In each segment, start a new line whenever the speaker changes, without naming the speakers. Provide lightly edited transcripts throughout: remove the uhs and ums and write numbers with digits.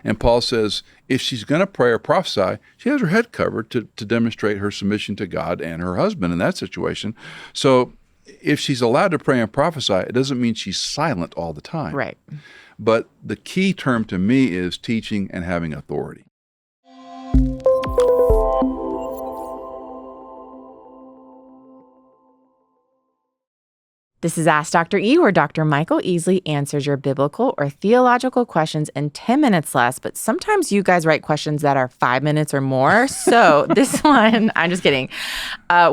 And Paul says if she's going to pray or prophesy, she has her head covered to demonstrate her submission to God and her husband in that situation. So if she's allowed to pray and prophesy, it doesn't mean she's silent all the time.
Right.
But the key term to me is teaching and having authority.
This is Ask Dr. E, where Dr. Michael Easley answers your biblical or theological questions in 10 minutes less, but sometimes you guys write questions that are 5 minutes or more. So this one, I'm just kidding.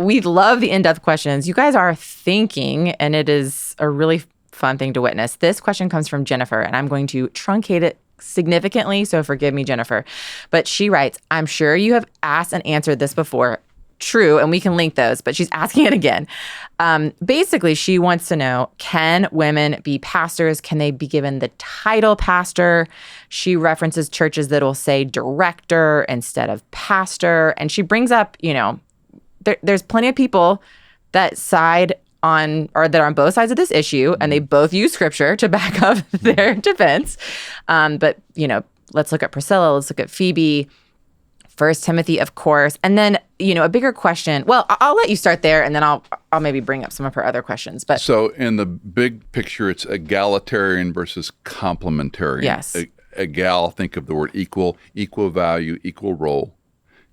We love the in-depth questions. You guys are thinking, and it is a really fun thing to witness. This question comes from Jennifer, and I'm going to truncate it significantly, so forgive me, Jennifer. But she writes, I'm sure you have asked and answered this before. True, and we can link those, but she's asking it again. Basically, she wants to know, can women be pastors? Can they be given the title pastor? She references churches that will say director instead of pastor. And she brings up, there's plenty of people that side on, or that are on both sides of this issue, and they both use scripture to back up their defense. But, let's look at Pricilla, let's look at Phoebe, 1 Timothy, of course. And then, a bigger question. Well, I'll let you start there, and then I'll maybe bring up some of her other questions. But
so in the big picture, it's egalitarian versus complementarian.
Yes.
Egal, think of the word equal, equal value, equal role.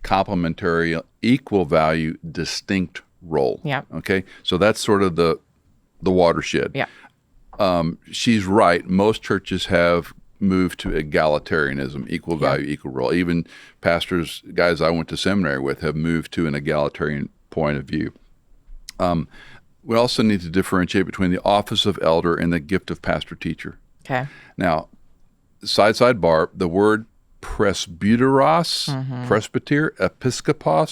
Complementary, equal value, distinct role.
Yeah.
Okay. So that's sort of the watershed.
Yeah.
She's right. Most churches have moved to egalitarianism, equal value, equal role. Even pastors, guys I went to seminary with, have moved to an egalitarian point of view. We also need to differentiate between the office of elder and the gift of pastor-teacher.
Okay.
Now, sidebar, the word presbyteros, presbyter, episcopal,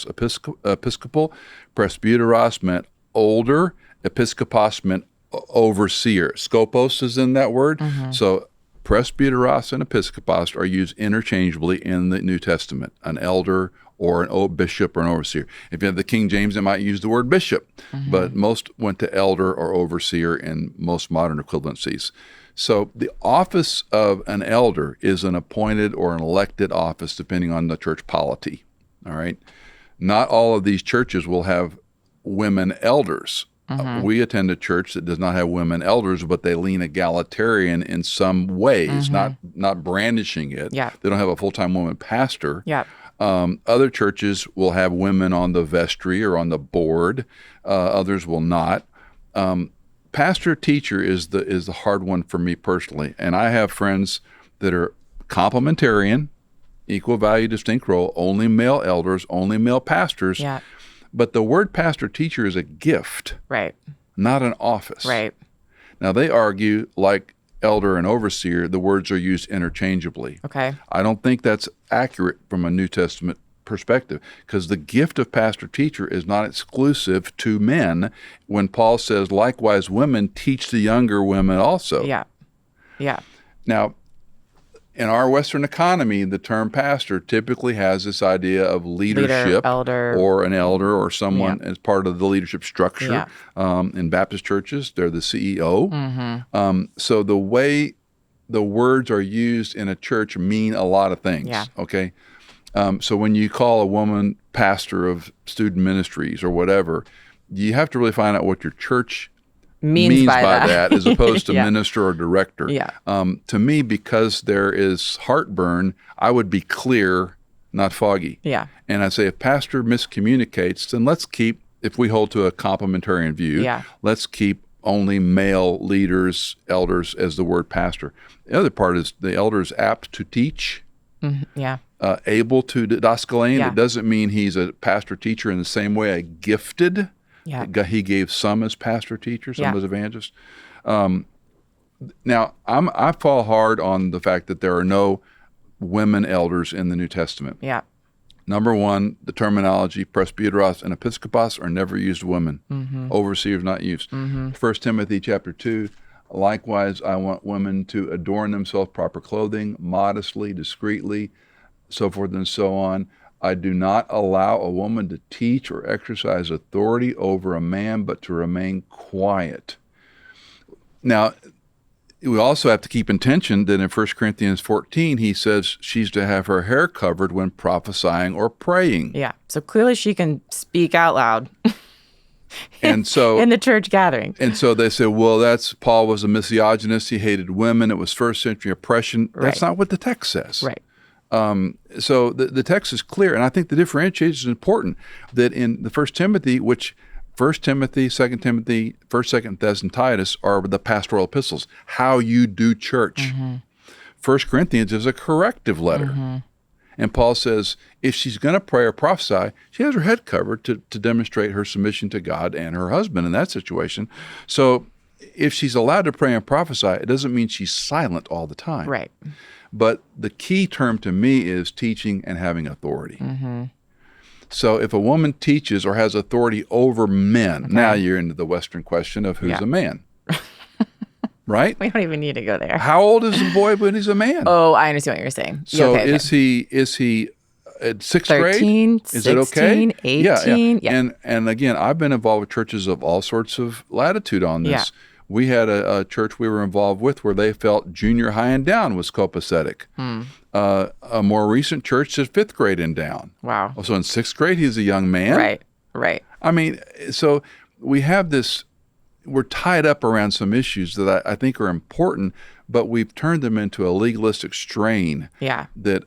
presbyteros meant older, episcopos meant overseer. Scopos is in that word. So presbyteros and episcopos are used interchangeably in the New Testament, an elder or an bishop or an overseer. If you have the King James, it might use the word bishop, but most went to elder or overseer in most modern equivalencies. So the office of an elder is an appointed or an elected office, depending on the church polity, all right? Not all of these churches will have women elders. We attend a church that does not have women elders, but they lean egalitarian in some ways, not brandishing it.
Yeah.
They don't have a full-time woman pastor.
Yeah.
Other churches will have women on the vestry or on the board. Others will not. Pastor-teacher is the hard one for me personally, and I have friends that are complementarian, equal value, distinct role, only male elders, only male pastors.
Yeah.
But the word pastor-teacher is a gift,
Right.
not an office.
Right.
Now, they argue, like elder and overseer, the words are used interchangeably.
Okay.
I don't think that's accurate from a New Testament perspective, because the gift of pastor-teacher is not exclusive to men. When Paul says, likewise, women teach the younger women also.
Yeah. Yeah.
Now, in our Western economy, the term pastor typically has this idea of leadership,
Leader, elder.
or an elder or someone as part of the leadership structure. In Baptist churches, they're the CEO. So the way the words are used in a church mean a lot of things, okay? So when you call a woman pastor of student ministries or whatever, you have to really find out what your church means by that as opposed to minister or director. To me, because there is heartburn, I would be clear, not foggy. And I say if pastor miscommunicates, then let's keep, if we hold to a complementarian view, let's keep only male leaders, elders as the word pastor. The other part is the elder is apt to teach. Able to didaskalein. It doesn't mean he's a pastor teacher in the same way a gifted. He gave some as pastor teachers, some as evangelists. Now, I fall hard on the fact that there are no women elders in the New Testament. Number one, the terminology presbyteros and episkopos are never used women. Overseers not used. 1 Timothy chapter 2, likewise, I want women to adorn themselves proper clothing, modestly, discreetly, so forth and so on. I do not allow a woman to teach or exercise authority over a man, but to remain quiet. Now, we also have to keep in tension that in 1 Corinthians 14, he says she's to have her hair covered when prophesying or praying.
Yeah. So clearly she can speak out loud.
And so
in the church gathering.
And so they say, well, Paul was a misogynist. He hated women. It was first century oppression. That's not what the text says.
Right.
So the text is clear. And I think the differentiation is important that in the 1 Timothy, 2 Timothy, 2 Timothy, 1st, 2nd, Thess, and Titus are the pastoral epistles, how you do church. 1 Corinthians is a corrective letter. And Paul says if she's going to pray or prophesy, she has her head covered to demonstrate her submission to God and her husband in that situation. So if she's allowed to pray and prophesy, it doesn't mean she's silent all the time.
Right.
But the key term to me is teaching and having authority. So if a woman teaches or has authority over men, now you're into the Western question of who's a man. Right?
We don't even need to go there.
How old is a boy when he's a man?
Oh, I understand what you're saying.
So is he at sixth
13,
grade? Is it okay?
18.
Yeah. And again, I've been involved with churches of all sorts of latitude on this.
Yeah.
We had a church we were involved with where they felt junior high and down was copacetic. A more recent church said 5th grade and down.
Wow.
So in 6th grade, he's a young man.
Right.
I mean, so we have this, we're tied up around some issues that I think are important, but we've turned them into a legalistic strain.
Yeah.
That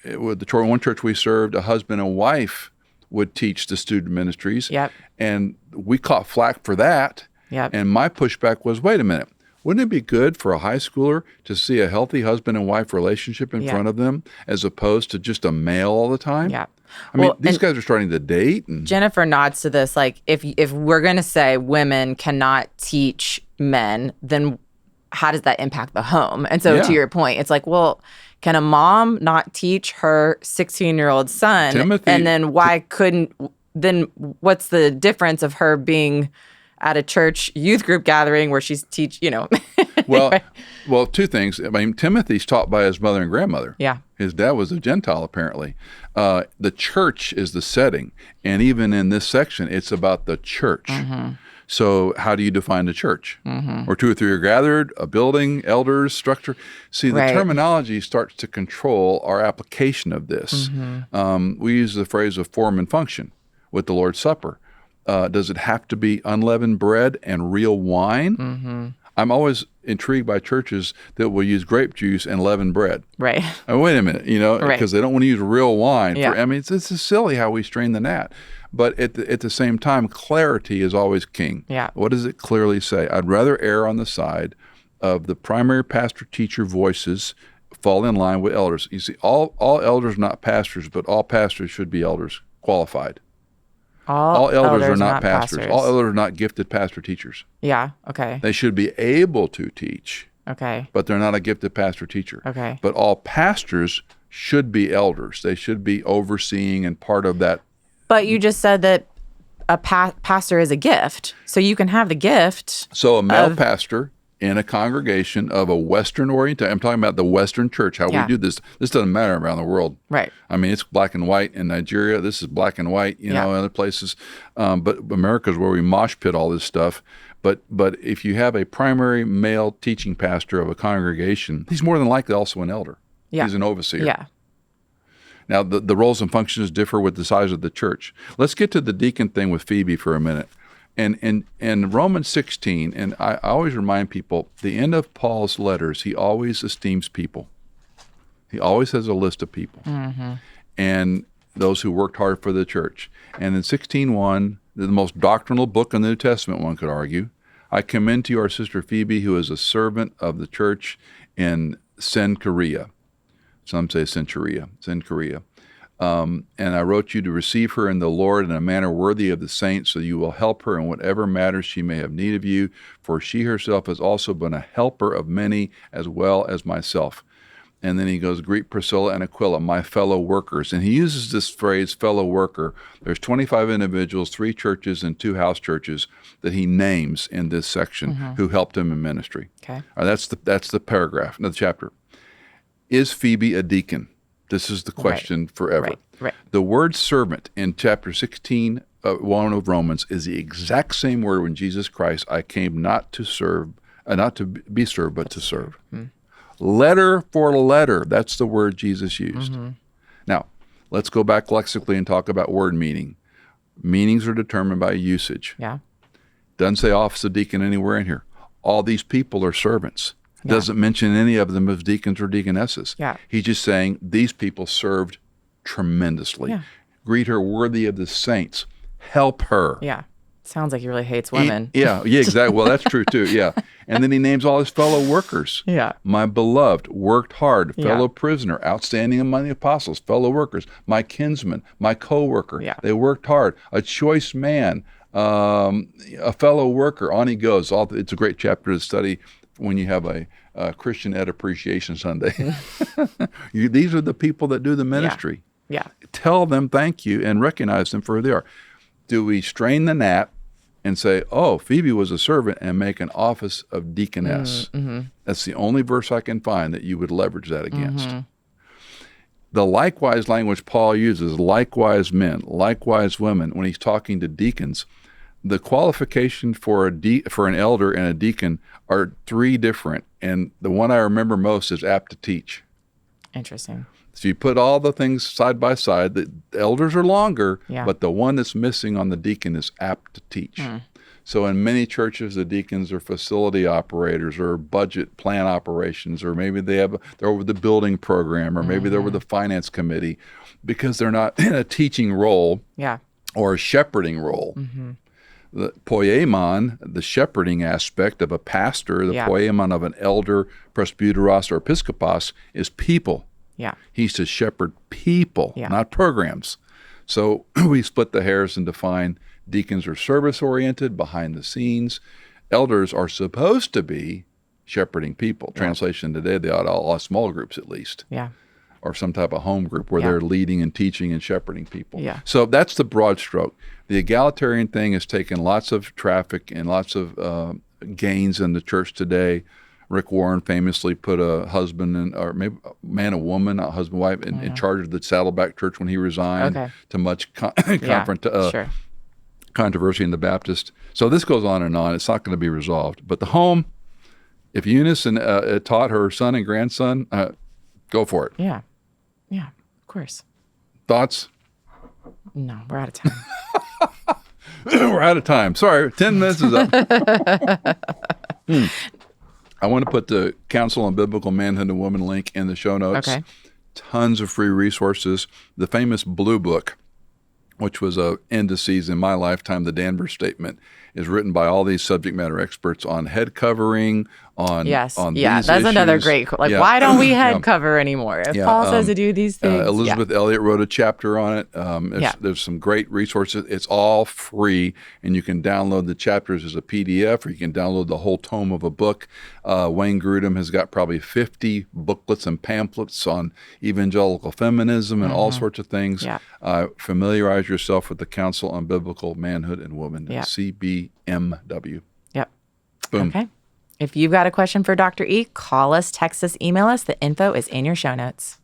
with the one church we served, a husband and wife would teach the student ministries.
Yep.
And we caught flack for that.
Yep.
And my pushback was, wait a minute, wouldn't it be good for a high schooler to see a healthy husband and wife relationship in front of them as opposed to just a male all the time?
Yeah.
I mean, these guys are starting to date. And
Jennifer nods to this. Like, if we're going to say women cannot teach men, then how does that impact the home? And so to your point, it's like, well, can a mom not teach her 16-year-old son?
Timothy,
and then then what's the difference of her being at a church youth group gathering where she's
Well, two things. I mean, Timothy's taught by his mother and grandmother.
Yeah.
His dad was a Gentile, apparently. The church is the setting. And even in this section, it's about the church. So how do you define the church? Or 2 or 3 are gathered, a building, elders, structure. See, the terminology starts to control our application of this. We use the phrase of form and function with the Lord's Supper. Does it have to be unleavened bread and real wine? I'm always intrigued by churches that will use grape juice and leavened bread.
Right.
Wait a minute, because they don't want to use real wine.
Yeah.
I mean, it's silly how we strain the gnat. But at the same time, clarity is always king.
Yeah.
What does it clearly say? I'd rather err on the side of the primary pastor-teacher voices fall in line with elders. You see, all elders are not pastors, but all pastors should be elders, qualified. All elders are not pastors. All elders are not gifted pastor teachers.
Yeah, okay.
They should be able to teach.
Okay.
But they're not a gifted pastor teacher.
Okay.
But all pastors should be elders. They should be overseeing and part of that.
But you just said that a pastor is a gift. So you can have the gift.
So a male pastor in a congregation of a Western orientation, I'm talking about the Western church, how we do this. This doesn't matter around the world.
Right.
I mean, it's black and white in Nigeria. This is black and white, in other places. But America's where we mosh pit all this stuff. But if you have a primary male teaching pastor of a congregation, he's more than likely also an elder.
Yeah.
He's an overseer.
Yeah.
Now, the roles and functions differ with the size of the church. Let's get to the deacon thing with Phoebe for a minute. And in Romans 16, and I always remind people, the end of Paul's letters, he always esteems people. He always has a list of people. And those who worked hard for the church. And in 16:1, the most doctrinal book in the New Testament, one could argue, I commend to you our sister Phoebe, who is a servant of the church in Cenchrea. Some say Cenchrea. And I wrote you to receive her in the Lord in a manner worthy of the saints, so you will help her in whatever matters she may have need of you, for she herself has also been a helper of many as well as myself. And then he goes, greet Pricilla and Aquila, my fellow workers. And he uses this phrase, fellow worker. There's 25 individuals, 3 churches and 2 house churches that he names in this section who helped him in ministry.
Okay.
That's the paragraph, the chapter. Is Phoebe a deacon? This is the question forever.
Right.
The word servant in chapter 16, 1 of Romans is the exact same word when Jesus Christ, I came not to serve not to be served, but to serve. Letter for letter. That's the word Jesus used. Now, let's go back lexically and talk about word meaning. Meanings are determined by usage.
Yeah.
Doesn't say office of deacon anywhere in here. All these people are servants. Doesn't mention any of them as deacons or deaconesses.
Yeah.
He's just saying these people served tremendously.
Yeah.
Greet her worthy of the saints. Help her.
Yeah. Sounds like he really hates women.
Yeah, exactly. Well, that's true too. Yeah. And then he names all his fellow workers.
Yeah.
My beloved, worked hard, fellow
Yeah.
prisoner, outstanding among the apostles, fellow workers, my kinsman, my co-worker.
Yeah.
They worked hard. A choice man, a fellow worker. On he goes. It's a great chapter to study when you have a Christian Ed Appreciation Sunday. These are the people that do the ministry.
Yeah.
Tell them thank you and recognize them for who they are. Do we strain the gnat and say, oh, Phoebe was a servant, and make an office of deaconess? That's the only verse I can find that you would leverage that against. The likewise language Paul uses, likewise men, likewise women, when he's talking to deacons, the qualification for an elder and a deacon are three different, and the one I remember most is apt to teach.
Interesting.
So you put all the things side by side. The elders are longer,
Yeah.
but the one that's missing on the deacon is apt to teach. So in many churches, the deacons are facility operators or budget plan operations, or maybe they're over the building program, or maybe they're over the finance committee, because they're not in a teaching role or a shepherding role. The poiemon, the shepherding aspect of a pastor, the poiemon of an elder, presbyteros, or episkopos, is people.
Yeah.
He's to shepherd people, not programs. So we split the hairs and define deacons are service-oriented, behind the scenes. Elders are supposed to be shepherding people. Translation today, they ought all small groups at least.
Yeah.
Or some type of home group where they're leading and teaching and shepherding people.
Yeah.
So that's the broad stroke. The egalitarian thing has taken lots of traffic and lots of gains in the church today. Rick Warren famously put a husband or maybe a man and woman, a husband wife, in charge of the Saddleback Church when he resigned, to much controversy in the Baptist. So this goes on and on. It's not going to be resolved. But the home, if Eunice taught her son and grandson, go for it.
Yeah. Yeah, of course.
Thoughts?
No, we're out of time.
We're out of time. Sorry, 10 minutes is up. I want to put the Council on Biblical Manhood and Woman link in the show notes.
Okay.
Tons of free resources. The famous Blue Book, which was a indices in my lifetime, the Danvers Statement, is written by all these subject matter experts on head covering, on
Yes.
on
Yeah,
these
that's
issues.
another great, why don't we head cover anymore? If Paul says to do these things.
Elizabeth Elliot wrote a chapter on it. There's some great resources. It's all free, and you can download the chapters as a PDF, or you can download the whole tome of a book. Wayne Grudem has got probably 50 booklets and pamphlets on evangelical feminism and all sorts of things.
Yeah.
Familiarize yourself with the Council on Biblical Manhood and Woman, CBMW.
Yep.
Boom.
Okay. If you've got a question for Dr. E, call us, text us, email us. The info is in your show notes.